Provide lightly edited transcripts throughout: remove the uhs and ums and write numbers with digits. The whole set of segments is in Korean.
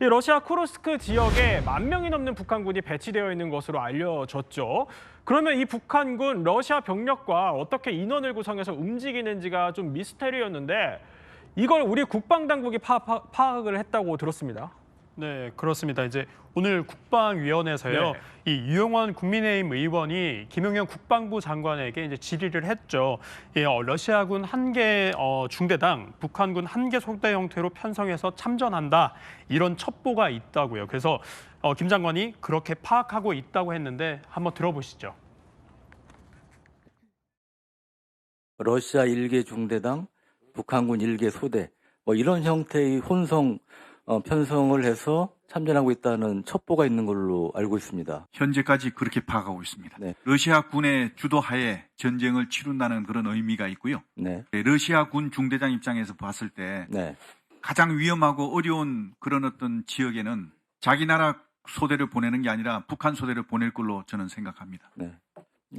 이 러시아 쿠르스크 지역에 10,000명이 넘는 북한군이 배치되어 있는 것으로 알려졌죠. 그러면 이 북한군 러시아 병력과 어떻게 인원을 구성해서 움직이는지가 좀 미스테리였는데 이걸 우리 국방당국이 파악을 했다고 들었습니다. 네, 그렇습니다. 이제 오늘 국방위원회에서요, 네. 이 유영원 국민의힘 의원이 김용현 국방부 장관에게 이제 질의를 했죠. 러시아군 한 개 중대당, 북한군 한 개 소대 형태로 편성해서 참전한다 이런 첩보가 있다고요. 그래서 김 장관이 그렇게 파악하고 있다고 했는데 한번 들어보시죠. 러시아 1개 중대당, 북한군 1개 소대, 뭐 이런 형태의 혼성 편성을 해서 참전하고 있다는 첩보가 있는 걸로 알고 있습니다. 현재까지 그렇게 파악하고 있습니다. 네. 러시아 군의 주도하에 전쟁을 치룬다는 그런 의미가 있고요. 네, 러시아 군 중대장 입장에서 봤을 때 네, 가장 위험하고 어려운 그런 어떤 지역에는 자기 나라 소대를 보내는 게 아니라 북한 소대를 보낼 걸로 저는 생각합니다. 네.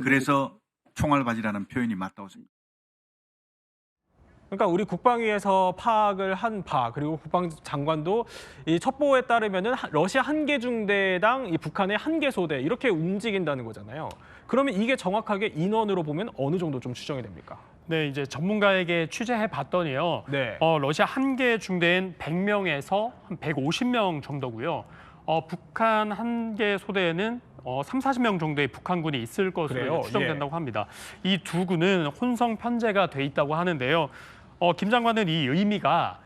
그래서 총알바지라는 표현이 맞다고 생각합니다. 그러니까 우리 국방위에서 파악을 한 바 그리고 국방장관도 이 첩보에 따르면은 러시아 한 개 중대당 이 북한의 한 개 소대 이렇게 움직인다는 거잖아요. 그러면 이게 정확하게 인원으로 보면 어느 정도 좀 추정이 됩니까? 네, 이제 전문가에게 취재해 봤더니요. 네. 러시아 한 개 중대엔 100명에서 한 150명 정도고요. 북한 한 개 소대에는 30-40명 정도의 북한군이 있을 것으로 그래요? 추정된다고 합니다. 이 두 군은 혼성 편제가 돼 있다고 하는데요. 김 장관은 이 의미가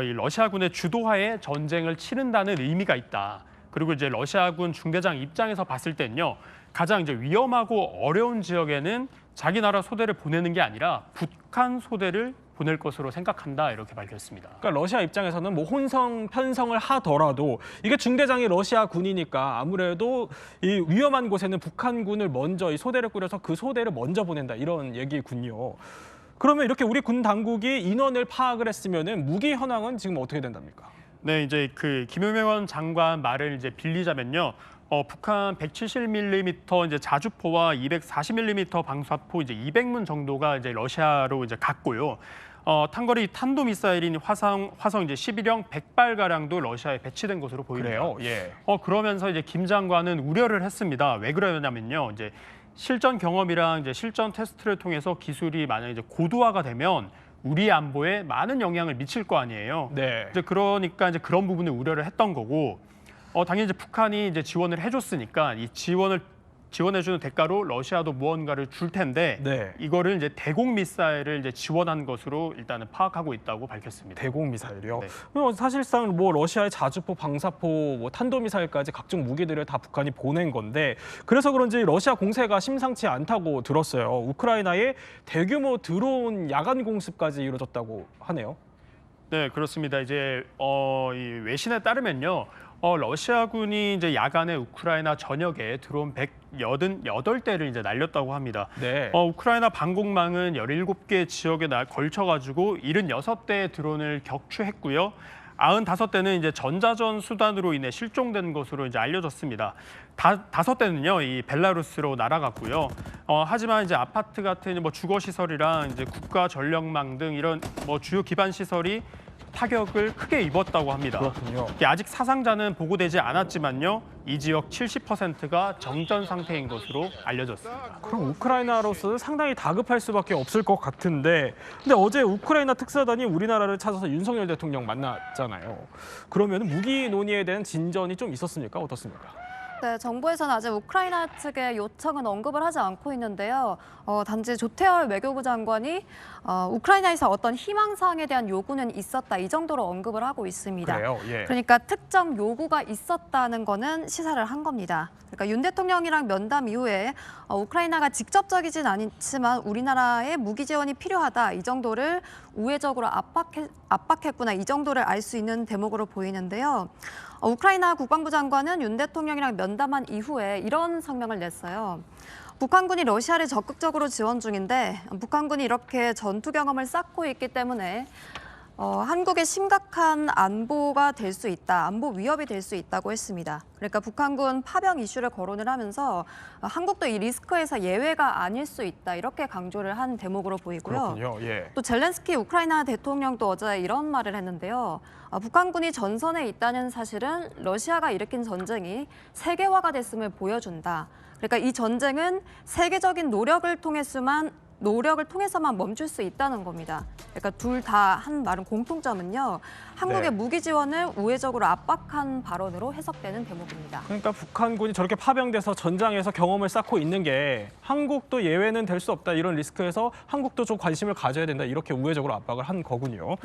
이 러시아군의 주도하에 전쟁을 치른다는 의미가 있다. 그리고 이제 러시아군 중대장 입장에서 봤을 때는요. 가장 이제 위험하고 어려운 지역에는 자기 나라 소대를 보내는 게 아니라 북한 소대를 보낼 것으로 생각한다 이렇게 밝혔습니다. 그러니까 러시아 입장에서는 뭐 혼성 편성을 하더라도 이게 중대장이 러시아 군이니까 아무래도 이 위험한 곳에는 북한군을 먼저 이 소대를 꾸려서 그 소대를 먼저 보낸다 이런 얘기군요. 그러면 이렇게 우리 군 당국이 인원을 파악을 했으면은 무기 현황은 지금 어떻게 된답니까? 네, 이제 그 김용현 장관 말을 이제 빌리자면요. 북한 170mm 이제 자주포와 240mm 방사포 이제 200문 정도가 이제 러시아로 이제 갔고요. 탄거리 탄도 미사일인 화성 이제 11형 100발 가량도 러시아에 배치된 것으로 보입니다. 그래요? 예. 그러면서 이제 김 장관은 우려를 했습니다. 왜 그러냐면요. 이제 실전 경험이랑 이제 실전 테스트를 통해서 기술이 만약 이제 고도화가 되면 우리 안보에 많은 영향을 미칠 거 아니에요. 네. 이제 그러니까 이제 그런 부분을 우려를 했던 거고, 당연히 이제 북한이 이제 지원을 해줬으니까 이 지원해주는 대가로 러시아도 무언가를 줄 텐데, 네. 이거를 이제 대공 미사일을 이제 지원한 것으로 일단은 파악하고 있다고 밝혔습니다. 대공 미사일이요. 네. 사실상 뭐 러시아의 자주포, 방사포, 뭐 탄도 미사일까지 각종 무기들을 다 북한이 보낸 건데 그래서 그런지 러시아 공세가 심상치 않다고 들었어요. 우크라이나에 대규모 드론 야간 공습까지 이루어졌다고 하네요. 네, 그렇습니다. 이제 이 외신에 따르면요. 러시아군이 이제 야간에 우크라이나 전역에 드론 188대를 이제 날렸다고 합니다. 네. 우크라이나 방공망은 17개 지역에 걸쳐가지고 76대의 드론을 격추했고요. 95대는 이제 전자전 수단으로 인해 실종된 것으로 이제 알려졌습니다. 5대는요, 이 벨라루스로 날아갔고요. 하지만 이제 아파트 같은 뭐 주거 시설이랑 이제 국가 전력망 등 이런 뭐 주요 기반 시설이 타격을 크게 입었다고 합니다. 그렇군요. 아직 사상자는 보고되지 않았지만요. 이 지역 70%가 정전 상태인 것으로 알려졌습니다. 그럼 우크라이나로서는 상당히 다급할 수밖에 없을 것 같은데 근데 어제 우크라이나 특사단이 우리나라를 찾아서 윤석열 대통령 만났잖아요. 그러면 무기 논의에 대한 진전이 좀 있었습니까? 어떻습니까? 네, 정부에서는 아직 우크라이나 측의 요청은 언급을 하지 않고 있는데요. 단지 조태열 외교부 장관이 우크라이나에서 어떤 희망사항에 대한 요구는 있었다 이 정도로 언급을 하고 있습니다. 그래요? 예. 그러니까 특정 요구가 있었다는 거는 시사를 한 겁니다. 그러니까 윤 대통령이랑 면담 이후에 우크라이나가 직접적이진 않지만 우리나라의 무기 지원이 필요하다 이 정도를 우회적으로 압박했구나 이 정도를 알 수 있는 대목으로 보이는데요. 우크라이나 국방부 장관은 윤 대통령이랑 면담한 이후에 이런 성명을 냈어요. 북한군이 러시아를 적극적으로 지원 중인데 북한군이 이렇게 전투 경험을 쌓고 있기 때문에 한국의 심각한 안보가 될 수 있다, 안보 위협이 될 수 있다고 했습니다. 그러니까 북한군 파병 이슈를 거론을 하면서 한국도 이 리스크에서 예외가 아닐 수 있다 이렇게 강조를 한 대목으로 보이고요. 그렇군요. 예. 또 젤렌스키 우크라이나 대통령도 어제 이런 말을 했는데요. 북한군이 전선에 있다는 사실은 러시아가 일으킨 전쟁이 세계화가 됐음을 보여준다. 그러니까 이 전쟁은 세계적인 노력을 통해서만 멈출 수 있다는 겁니다. 그러니까 둘 다 한 말은 공통점은요. 한국의 네. 무기 지원을 우회적으로 압박한 발언으로 해석되는 대목입니다. 그러니까 북한군이 저렇게 파병돼서 전장에서 경험을 쌓고 있는 게 한국도 예외는 될 수 없다. 이런 리스크에서 한국도 좀 관심을 가져야 된다. 이렇게 우회적으로 압박을 한 거군요.